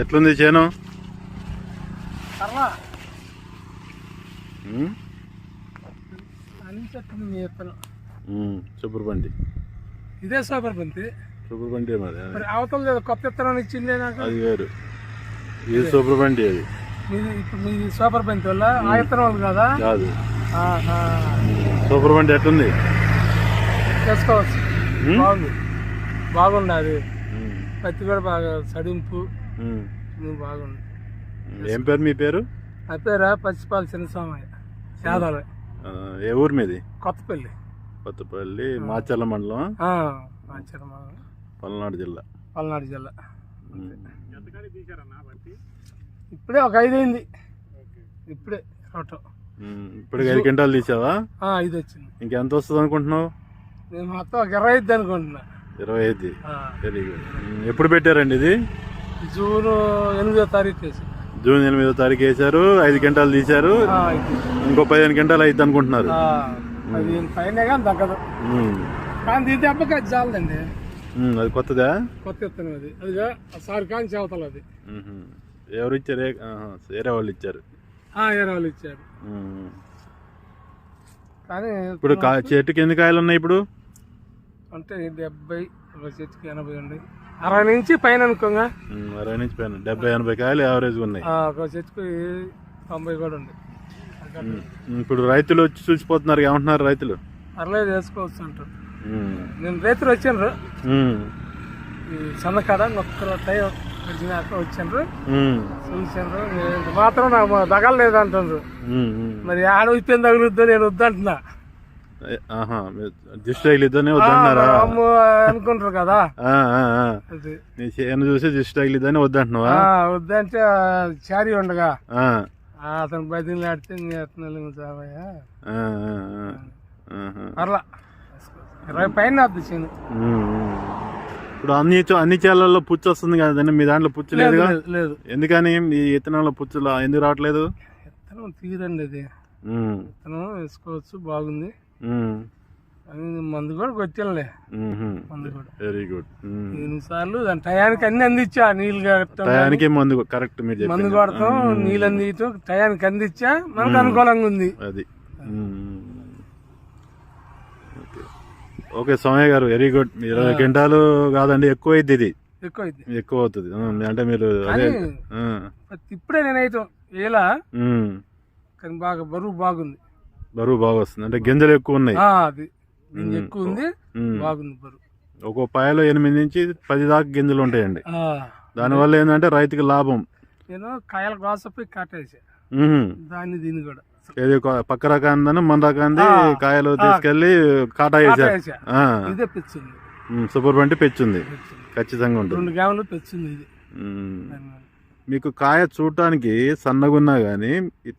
ఎట్లుంది చేను? సూపర్ బండి. ఇదే సూపర్ బంతి. సూపర్ బండి మరి అవతల లేదు, కొత్త విత్తనం ఇచ్చింది నాకు. అది వేరు, ఇది సూపర్ బండి. అది ఇప్పుడు మీ సూపర్ బంతి వల్ల ఆ విత్తనం వాళ్ళు కదా? కాదు. సూపర్ బండి ఎట్లుంది? చేసుకోవచ్చు, బాగుంది, బాగుంది. అది పత్తి కూడా బాగా సడింపు బాగుంది. ఏం పేరు మీ పేరు? ఆ పేరా పచ్చిపాల చిన్నస్వామయ్య, యాదవ్. ఏ ఊరు మీది? కొత్తపల్లి. కొత్తపల్లి, మాచర్ల మండలం, మాచర్ల మండలం, పల్నాడు జిల్లా. పల్నాడు జిల్లా. ఇప్పుడే ఒక 5 అయింది, ఇప్పుడే రోటో. ఇప్పుడు 5 క్వింటాలు తీసావా? 5 వచ్చింది. ఇంకెంత వస్తుంది అనుకుంటున్నావు? నేను మొత్తం ఒక 25 అనుకుంటున్నా. 25. Very good. ఎప్పుడు పెట్టారండి ఇది? జూన్ 8వ తారీఖు వేసారు. జూన్ 8వ తారీఖు వేసారు. 5 క్వింటాలు తీశారు. ఇంకో 15 క్వింటాలు అయితే అనుకుంటున్నారు. 15 పైన కానీ తగ్గదు. కానీ దీని దెబ్బకి అది చాలదండి. అది కొత్తదా? కొత్త విత్తనం అది. అదిగా సారి కానీ చేవతలు అది. ఎవరు ఇచ్చారు? వేరే వాళ్ళు ఇచ్చారు. వేరే వాళ్ళు ఇచ్చారు. కానీ ఇప్పుడు చెట్టుకి ఎన్ని కాయలు ఉన్నాయి ఇప్పుడు? అంటే 70, ఒక చెట్టుకి 80 ఉన్నాయి. 60 నుంచి పైన అనుకోగా. 60 నుంచి పైన 70-80 కాయలు యావరేజ్ ఉన్నాయి. ఒక చెట్టుకి 90 కూడా ఉంది. ఇప్పుడు రైతులు వచ్చి చూసిపోతున్నారు, ఏమంటున్నారు రైతులు? పర్లేదు, వేసుకోవచ్చు అంటారు. నేను రైతులు వచ్చాను, ఈ సన్నకాడ నొక్కరు టైం వచ్చినాక వచ్చాను, చూసాను. మాత్రం నాకు తగలలేదు అంటారు. మరి ఆడ అయిపోయింది తగులుద్దో, నేను వద్దంటున్నా. దిష్టి తగిలిద్దని వద్దంటున్నారా? అనుకుంటారు కదా, చేను చూసి దిష్టి తగిలిద్దని వద్దంటున్నావా? వద్దంటే చారీ ఉండగా అతను బదిలీ ఆడితే చావయ్యా అట్లా 20 పైన వద్దు చేను. ఇప్పుడు అన్ని చేలల్లో పుచ్చు వస్తుంది కదండి, మీ దాంట్లో పుచ్చు లేదుగా? లేదు. ఎందుకని ఈ విత్తనంలో పుచ్చులు ఎందుకు రావట్లేదు? విత్తనం తీరండి, అది విత్తనం వేసుకోవచ్చు, బాగుంది. మందు కూడా కొట్టానులే, మందు కూడా. Very good. 8 సార్లు దాని టయానికి అన్ని అందించా. నీళ్ళు టయానికి మందు కరెక్ట్, మీరు మందు కొడతాం, నీళ్ళు అందించడం టయానికి అందించా, మనకు అనుకూలంగా ఉంది అది. ఓకే సోమయ్య గారు, వెరీ గుడ్. 20 క్వింటాలు కాదండి, ఎక్కువ అయింది. ఇది ఎక్కువ అవుతుంది అంటే మీరు ఇప్పుడే నేనైతే ఇలా కానీ బాగా బరువు బాగుంది. బరువు బాగా వస్తుంది అంటే గింజలు ఎక్కువ ఉన్నాయి. అది గింజ ఎక్కువ ఉంది, బాగుంది బరువు. ఒక పాయలో 8 నుంచి 10 దాకా గింజలు ఉంటాయండి. దానివల్ల ఏంటంటే రైతుకి లాభం. నేను కాయల కోసపోయి కాటేసా దాన్ని, దీన్ని కూడా ఏది పక్క రకాన్ని మన రకాన్ని కాయలు తీసుకెళ్లి కాటా వేసారు. ఇదే పెచ్చింది, సూపర్ బండి పెచ్చుంది, ఖచ్చితంగా ఉంటుంది. 2 గ్రాములు పెచ్చింది ఇది. మీకు కాయ చూడటానికి సన్నగా ఉన్నా గానీ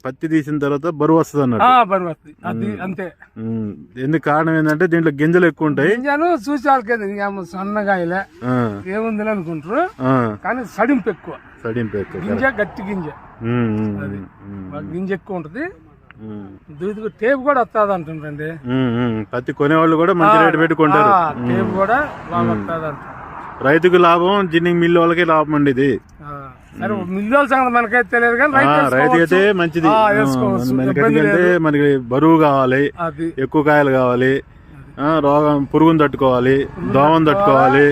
పత్తి తీసిన తర్వాత బరువు వస్తుంది అన్నట్టు. బరువు వస్తుంది అది అంతే. ఎందుకు కారణం ఏంటంటే దీంట్లో గింజలు ఎక్కువ ఉంటాయి. గింజలు చూసి వాళ్ళకి సన్నగాయలే ఏముంది అనుకుంటారు, కానీ సడింపు ఎక్కువ. గింజ గట్టి గింజ, గింజ ఎక్కువ ఉంటది. టేప్ కూడా వస్తుంది అంటుండ్రండి, పత్తి కొనేవాళ్ళు కూడా మంచి రేటు పెట్టుకుంటారు. టేప్ కూడా బాగా వస్తుంది అంటారు. రైతుకు లాభం, జిన్నింగ్ మిల్లు వాళ్ళకి లాభం అండి ఇది. సరే మిల్లు వాళ్ళ సంగతి మనకైతే తెలియదు, కానీ రైతుకైతే మంచిది. ఎందుకంటే మనకి బరువు కావాలి, ఎక్కువ కాయలు కావాలి, రోగం పురుగును తట్టుకోవాలి, దోమను తట్టుకోవాలి.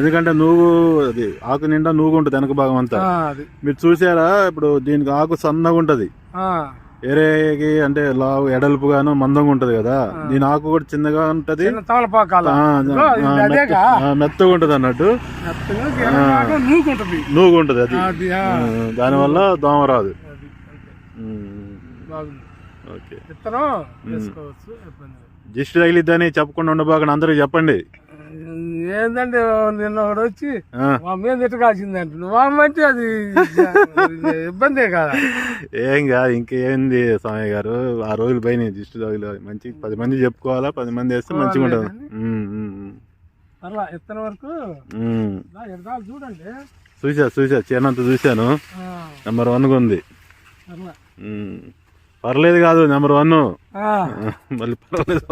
ఎందుకంటే నువ్వు అది ఆకు నిండా నువ్వు ఉంటుంది వెనక భాగం అంతా. మీరు చూసారా, ఇప్పుడు దీనికి ఆకు సన్నగా ఉంటది, వేరేకి అంటే లావు ఎడల్పుగాను మందంగా ఉంటది కదా. దీని ఆకు కూడా చిన్నగా ఉంటది, మెత్తగా ఉంటది అన్నట్టు, నూగు ఉంటది. అది దానివల్ల దోమ రాదు. ఓకే, దిష్టి తగిలిద్దని చెప్పకుండా ఉండబాకండి, అందరికి చెప్పండి. ఏంటంటే నిన్న ఒకటి వచ్చి మా మీద తిట్టకాల్సిందంటే నువ్వమ్మంటే అది ఇబ్బందే కదా. ఏం కాదు, ఇంకేంది సోమయ్య గారు, ఆ రోజులు పైన దిష్టి తగిలి మంచి 10 మంది చెప్పుకోవాలా, 10 మంది వేస్తే మంచిగా ఉంటుంది. అలా ఇత్తనం వరకు చూడండి. చూసా చేనంత చూశాను. నెంబర్ 1 ఉంది. పర్లేదు కాదు, నెంబర్ 1 మళ్ళీ పర్వాలేదు.